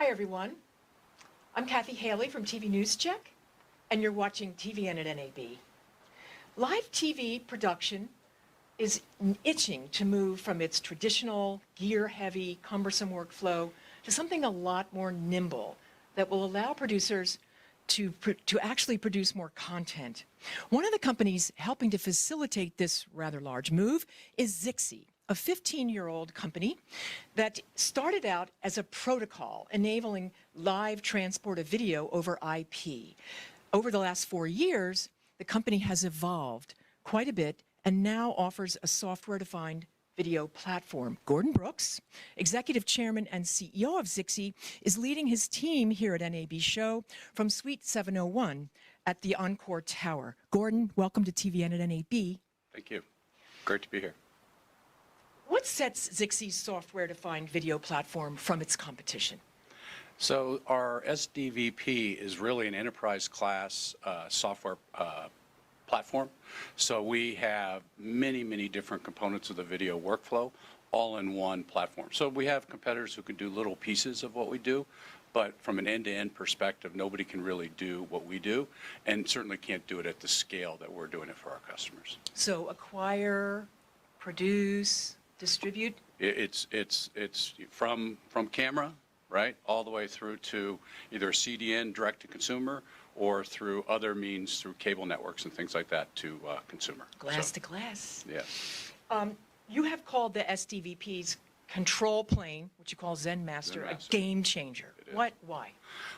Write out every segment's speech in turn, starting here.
Hi, everyone. I'm Kathy Haley from TV News Check, and you're watching TVN at NAB. Live TV production is itching to move from its traditional, gear-heavy, cumbersome workflow to something a lot more nimble that will allow producers to actually produce more content. One of the companies helping to facilitate this rather large move is Zixi, a 15-year-old company that started out as a protocol enabling live transport of video over IP. Over the last 4 years, the company has evolved quite a bit and now offers a software-defined video platform. Gordon Brooks, Executive Chairman and CEO of Zixi, is leading his team here at NAB Show from Suite 701 at the Encore Tower. Gordon, welcome to TVN at NAB. Thank you. Great to be here. What sets Zixi's software-defined video platform from its competition? So our SDVP is really an enterprise-class software platform. So we have many different components of the video workflow all in one platform. So we have competitors who can do little pieces of what we do, but from an end-to-end perspective, nobody can really do what we do, and certainly can't do it at the scale that we're doing it for our customers. So acquire, produce, distribute? It's from camera, right, all the way through to either CDN, direct to consumer, or through other means, through cable networks and things like that to consumer. Glass to glass. Yes. You have called the SDVP's control plane, which you call ZenMaster, a game changer. Why?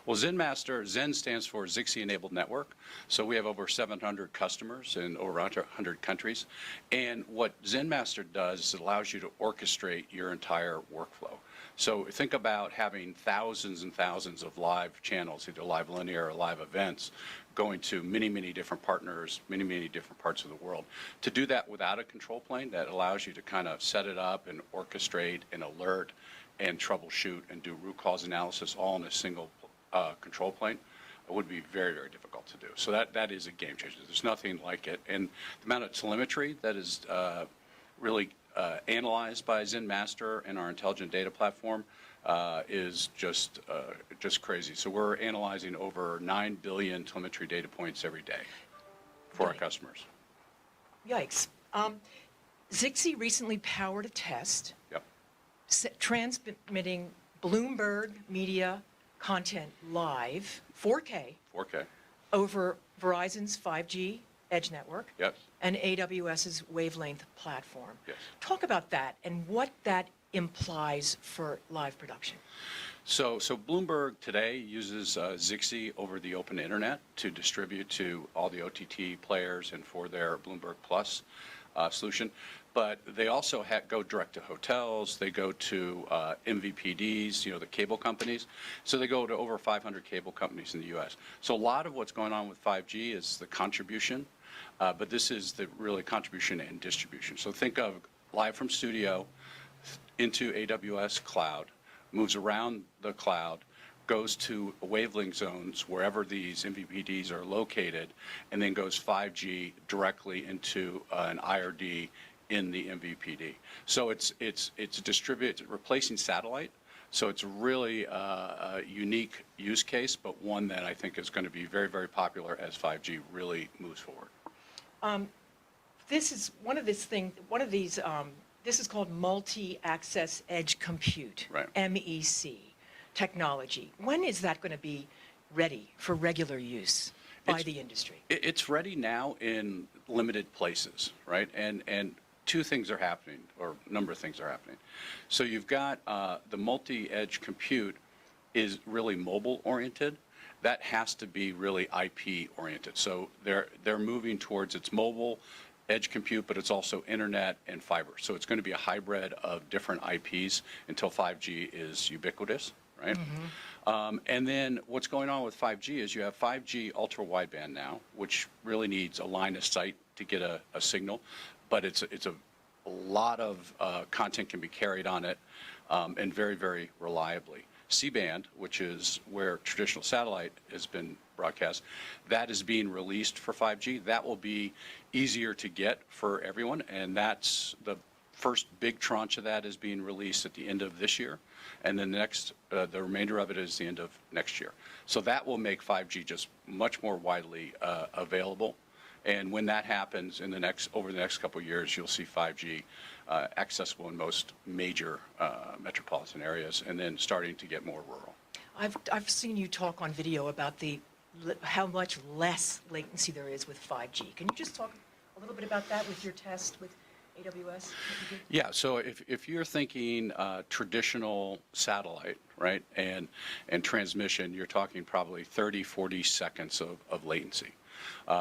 Well, ZenMaster, Zen stands for Zixi Enabled Network. So we have over 700 customers in over 100 countries. And what ZenMaster does is it allows you to orchestrate your entire workflow. So think about having thousands and thousands of live channels, either live linear or live events, going to many different partners, many different parts of the world. To do that without a control plane that allows you to kind of set it up and orchestrate and alert and troubleshoot and do root cause analysis all in a single control plane would be very difficult to do. So that is a game changer. There's nothing like it. And the amount of telemetry that is really analyzed by ZenMaster and our intelligent data platform is just crazy. So we're analyzing over 9 billion telemetry data points every day for our customers. Yikes. Zixi recently powered a test transmitting Bloomberg media content live, 4K, over Verizon's 5G Edge network and AWS's wavelength platform. Talk about that and what that implies for live production. So Bloomberg today uses Zixi over the open internet to distribute to all the OTT players and for their Bloomberg Plus solution. But they also go direct to hotels. They go to MVPDs, the cable companies. So they go to over 500 cable companies in the U.S. So a lot of what's going on with 5G is the contribution, but this is the really contribution and distribution. So think of live from studio into AWS cloud, moves around the cloud, goes to wavelength zones wherever these MVPDs are located, and then goes 5G directly into an IRD in the MVPD. So it's distributed, replacing satellite. So it's really a unique use case, but one that I think is going to be very popular as 5G really moves forward. This is this is called MultiAccess Edge Compute, MEC technology. When is that going to be ready for regular use by the industry? It's ready now in limited places, right? And two things are happening, or a number of things are happening. So you've got the multi-edge compute is really mobile-oriented. That has to be really IP-oriented. So they're moving towards its mobile edge compute, but it's also internet and fiber. So it's going to be a hybrid of different IPs until 5G is ubiquitous, right? And then what's going on with 5G is you have 5G ultra-wideband now, which really needs a line of sight to get a signal, but it's a lot of content can be carried on it and very reliably. C-band, which is where traditional satellite has been broadcast, that is being released for 5G. That will be easier to get for everyone, and that's the first big tranche of that is being released at the end of this year, and then the remainder of it is the end of next year. So that will make 5G just much more widely available. And when that happens over the next couple of years, you'll see 5G accessible in most major metropolitan areas, and then starting to get more rural. I've seen you talk on video about how much less latency there is with 5G. Can you just talk a little bit about that with your test with AWS? Yeah, so if you're thinking traditional satellite, right, and transmission, you're talking probably 30, 40 seconds of latency.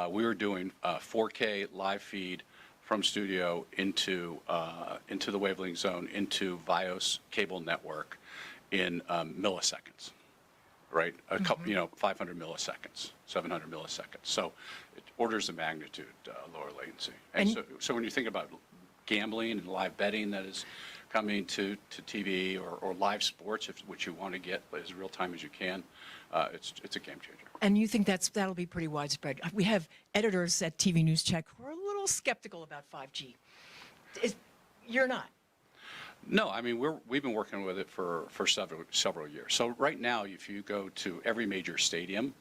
We were doing 4K live feed from studio into the wavelength zone, into Vios cable network in milliseconds, right? A couple, 500 milliseconds, 700 milliseconds. So it orders of magnitude lower latency. And so when you think about gambling and live betting that is coming to TV, or live sports, which you want to get as real time as you can, it's a game changer. And you think that'll be pretty widespread? We have editors at TV News Check who are a little skeptical about 5G. You're not? No, I mean we've been working with it for several years. So right now, if you go to every major stadium,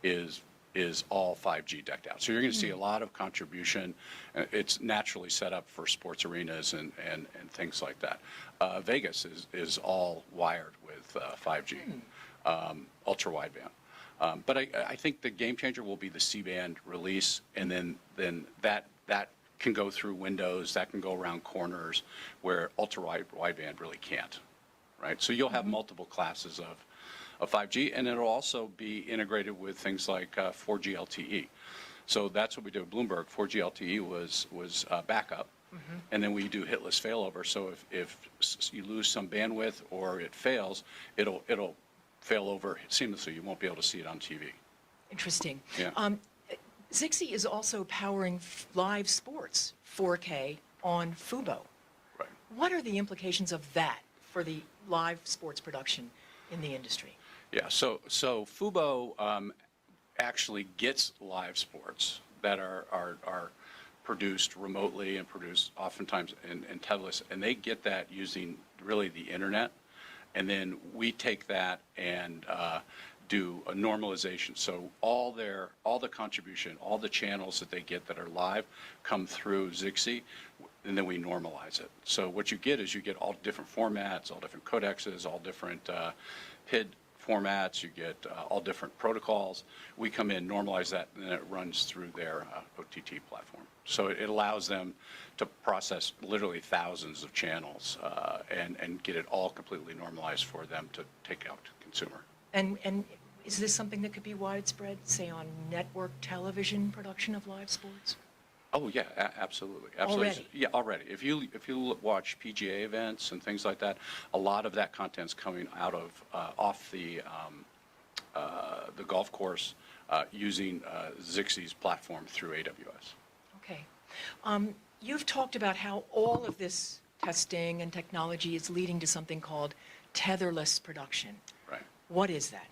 is all 5G decked out. So you're going to see a lot of contribution. It's naturally set up for sports arenas and things like that. Vegas is all wired with 5G, ultra wideband. But I think the game changer will be the C-band release, and then that can go through windows, that can go around corners where ultra wideband really can't, right? So you'll have multiple classes of 5G, and it'll also be integrated with things like 4G LTE. So that's what we did with Bloomberg. 4G LTE was backup, and then we do hitless failover. So if you lose some bandwidth or it fails, it'll fail over seamlessly. You won't be able to see it on TV. Interesting. Yeah. Zixi is also powering live sports 4K on fubo. Right. What are the implications of that for the live sports production in the industry? Yeah, so fubo actually gets live sports that are produced remotely and produced oftentimes in tetherless, and they get that using really the internet, and then we take that and do a normalization. So all the contribution, all the channels that they get that are live come through Zixi, and then we normalize it. So what you get is you get all different formats, all different codecs, all different PID formats, you get all different protocols. We come in, normalize that, and then it runs through their OTT platform. So it allows them to process literally thousands of channels and get it all completely normalized for them to take out to the consumer. And is this something that could be widespread, say, on network television production of live sports? Oh yeah, absolutely. Already? Yeah, already. If you watch PGA events and things like that, a lot of that content's coming out of off the golf course using Zixi's platform through AWS. Okay. You've talked about how all of this testing and technology is leading to something called tetherless production. Right. What is that?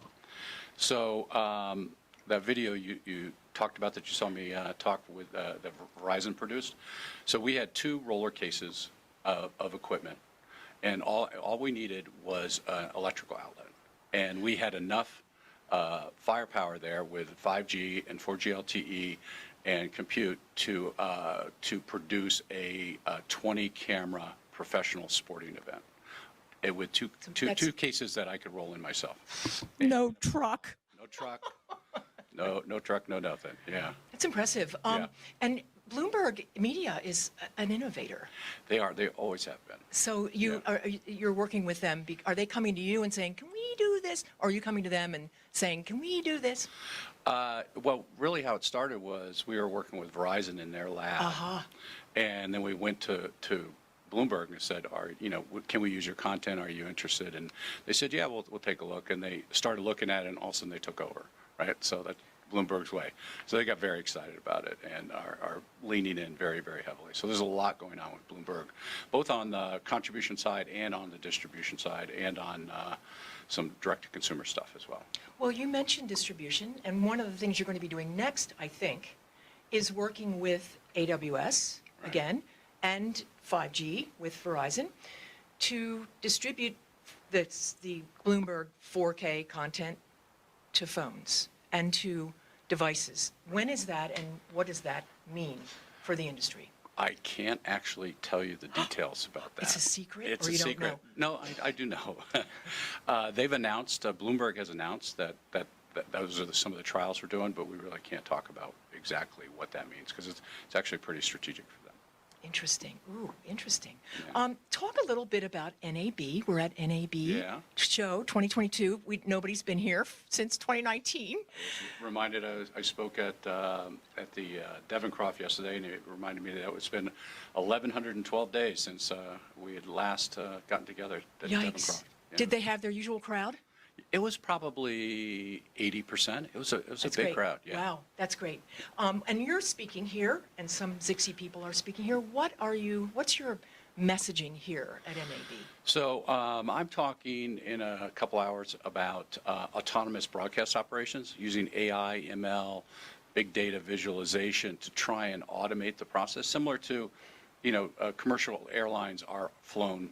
So that video you talked about that you saw me talk with that Verizon produced. So we had 2 roller cases of equipment, and all we needed was an electrical outlet, and we had enough firepower there with 5G and 4G LTE and compute to produce a 20-camera professional sporting event. With two cases that I could roll in myself. No truck. No truck. No truck, no nothing. Yeah. That's impressive. Yeah. And Bloomberg Media is an innovator. They are. They always have been. So you're working with them. Are they coming to you and saying, "Can we do this?" Or are you coming to them and saying, "Can we do this?" Well, really, how it started was we were working with Verizon in their lab, and then we went to Bloomberg and said, can we use your content? Are you interested? And they said, yeah, we'll take a look. And they started looking at it, and all of a sudden they took over, right? So that's Bloomberg's way. So they got very excited about it and are leaning in very, very heavily. So there's a lot going on with Bloomberg, both on the contribution side and on the distribution side and on some direct-to-consumer stuff as well. Well, you mentioned distribution, and one of the things you're going to be doing next, I think, is working with AWS, again, and 5G with Verizon to distribute the Bloomberg 4K content to phones and to devices. When is that, and what does that mean for the industry? I can't actually tell you the details about that. It's a secret, It's or a you don't secret. know? No, I do know. They've announced, Bloomberg has announced that those are some of the trials we're doing, but we really can't talk about exactly what that means because it's actually pretty strategic for them. Interesting. Ooh, interesting. Yeah. Talk a little bit about NAB. We're at NAB Yeah. show 2022. Nobody's been here since 2019. Reminded, I spoke at the Devconcroft yesterday, and it reminded me that it's been 1,112 days since we had last gotten together at Yikes. Devconcroft. Yeah. Did they have their usual crowd? It was probably 80%. It was a That's big great. crowd. Yeah. Wow, that's great. And you're speaking here, and some Zixi people are speaking here. What's your messaging here at NAB? So I'm talking in a couple hours about autonomous broadcast operations using AI, ML, big data visualization to try and automate the process, similar to, commercial airlines are flown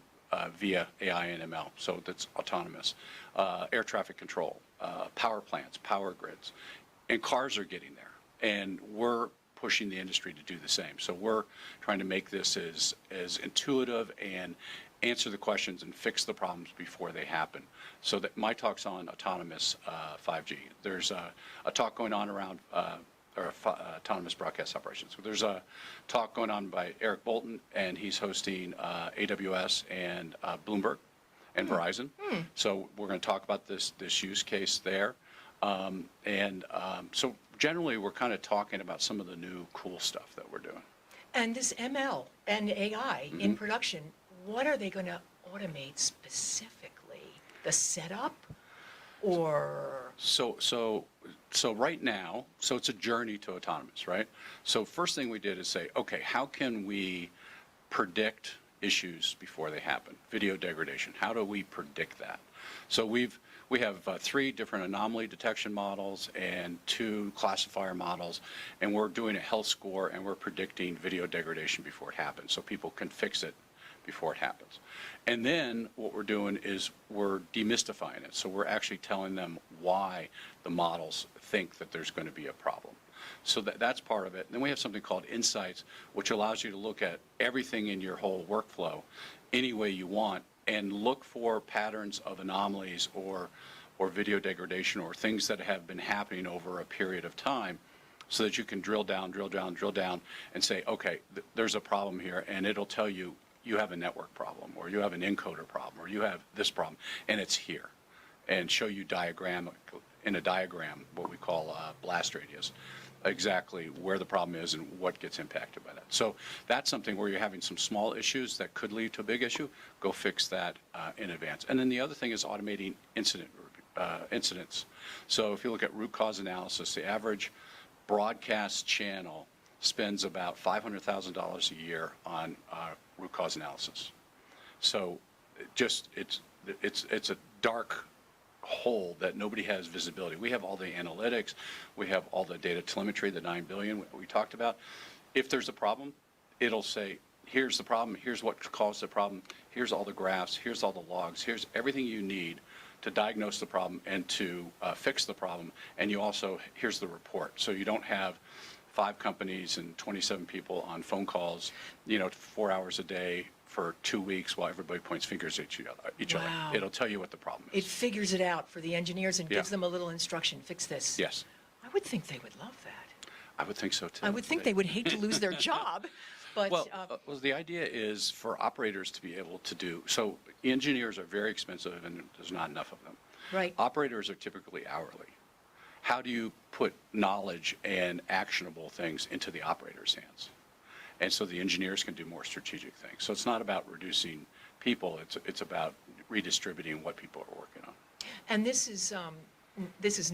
via AI and ML, so that's autonomous. Air traffic control, power plants, power grids, and cars are getting there. And we're pushing the industry to do the same. So we're trying to make this as intuitive and answer the questions and fix the problems before they happen. So that my talk's on autonomous 5G. There's a talk going on around autonomous broadcast operations. So there's a talk going on by Eric Bolton, and he's hosting AWS and Bloomberg and Verizon. So we're going to talk about this use case there. So generally, we're kind of talking about some of the new cool stuff that we're doing. And this ML and AI in production, what are they going to automate specifically? The setup, or? So right now, it's a journey to autonomous, right? So first thing we did is say, okay, how can we predict issues before they happen? Video degradation, how do we predict that? So we have 3 different anomaly detection models and 2 classifier models, and we're doing a health score, and we're predicting video degradation before it happens, so people can fix it before it happens. And then what we're doing is we're demystifying it. So we're actually telling them why the models think that there's going to be a problem. So that's part of it. And then we have something called Insights, which allows you to look at everything in your whole workflow any way you want and look for patterns of anomalies or video degradation or things that have been happening over a period of time, so that you can drill down, and say, okay, there's a problem here, and it'll tell you you have a network problem, or you have an encoder problem, or you have this problem, and it's here, and show you in a diagram, what we call blast radius, exactly where the problem is and what gets impacted by that. So that's something where you're having some small issues that could lead to a big issue. Go fix that in advance. And then the other thing is automating incidents. So if you look at root cause analysis, the average broadcast channel spends about $500,000 a year on root cause analysis. So it's a dark hole that nobody has visibility. We have all the analytics, we have all the data telemetry, the 9 billion we talked about. If there's a problem, it'll say, here's the problem, here's what caused the problem, here's all the graphs, here's all the logs, here's everything you need to diagnose the problem and to fix the problem. And you also, here's the report. So you don't have 5 companies and 27 people on phone calls, 4 hours a day for 2 weeks while everybody points fingers at each other. Wow. It'll tell you what the problem It is. figures it out for the engineers and gives Yeah. them a little instruction. Fix this. Yes, I would think they would love that. I would think so too. I would think they would hate to lose their job, but Well, the idea is for operators to be able to do, so engineers are very expensive and there's not enough of them. right. Operators are typically hourly. How do you put knowledge and actionable things into the operator's hands? And so the engineers can do more strategic things. So it's not about reducing people, it's about redistributing what people are working on. And this is now. This is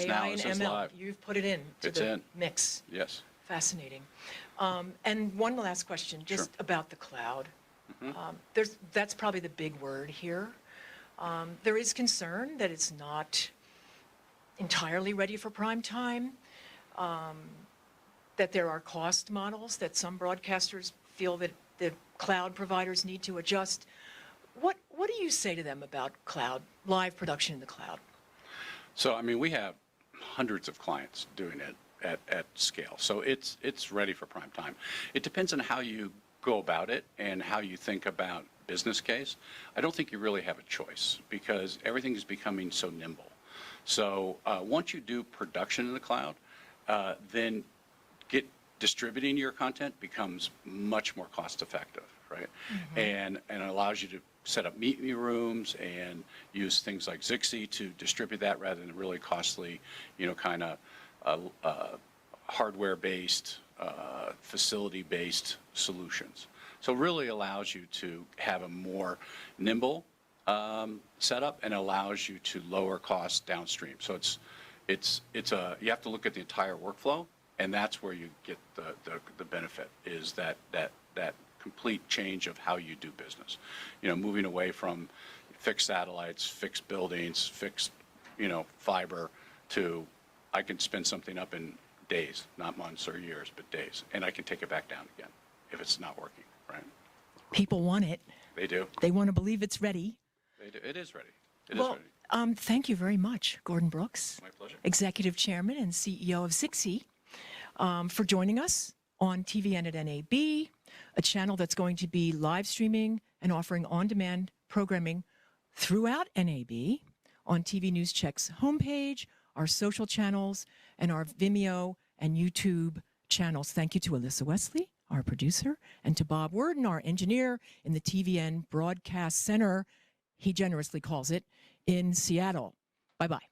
AI now, and this is ML. live. You've put it in to It's the in. mix. Yes. Fascinating. And one last question, just Sure. about the cloud. That's probably the big word here. There is concern that it's not entirely ready for prime time, that there are cost models that some broadcasters feel that the cloud providers need to adjust. What do you say to them about cloud, live production in the cloud? So, I mean, we have hundreds of clients doing it at scale. So it's ready for prime time. It depends on how you go about it and how you think about business case. I don't think you really have a choice because everything is becoming so nimble. So once you do production in the cloud, then distributing your content becomes much more cost effective, right? Mm-hmm. And allows you to set up meeting rooms and use things like Zixi to distribute that rather than really costly, kind of hardware-based, facility-based solutions. So it really allows you to have a more nimble setup and allows you to lower costs downstream. So you have to look at the entire workflow, and that's where you get the benefit is that complete change of how you do business. Moving away from fixed satellites, fixed buildings, fixed, fiber to I can spin something up in days, not months or years, but days, and I can take it back down again if it's not working, right? People want it. They do. They want to believe it's ready. They do. It is ready. It is ready. Thank you very much, Gordon Brooks. My pleasure. Executive Chairman and CEO of Zixi, for joining us on TVN at NAB, a channel that's going to be live streaming and offering on-demand programming throughout NAB on TV News Check's homepage, our social channels, and our Vimeo and YouTube channels. Thank you to Alyssa Wesley, our producer, and to Bob Worden, our engineer in the TVN Broadcast Center, he generously calls it, in Seattle. Bye-bye.